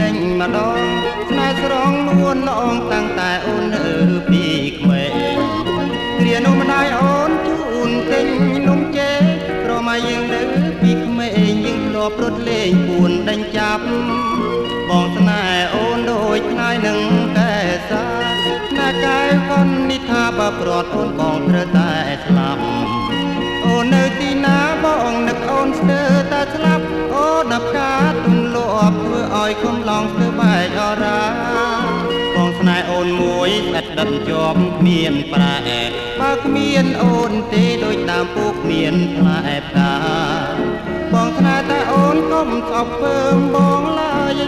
លេងម្ដងស្នេហ៍ស្រងនួនល្អងតាំងតែអូននៅពីក្មេងគ្រានោះម្ដាយអូនជូនទិញនំចេកប្រមាយើងនៅពីក្មេងយើងធ្លាប់រត់លេងពួនដេញចាប់បងស្នេហ៍អូនដូចខ្លាយនឹងកែសាណាកែកូននេះថាបើព្រាត់អូនបងត្រូវតែស្លាប់អូននៅទីណាបងនឹកអូនស្ទើរតែស្លាប់អូនដល់ផ្កាទន្លាប់ធ្វើឲ្យកំឡងស្ទើរបែកអរាបងស្នេហ៍អូនមួយស្អិតដិតជាប់គ្មានប្រែបើគ្មានអូនទេដូចដើមពូគ្មានផ្លែផ្កាបងស្នេហ៍តែអូនកុំស្អប់ពើមបងឡើយ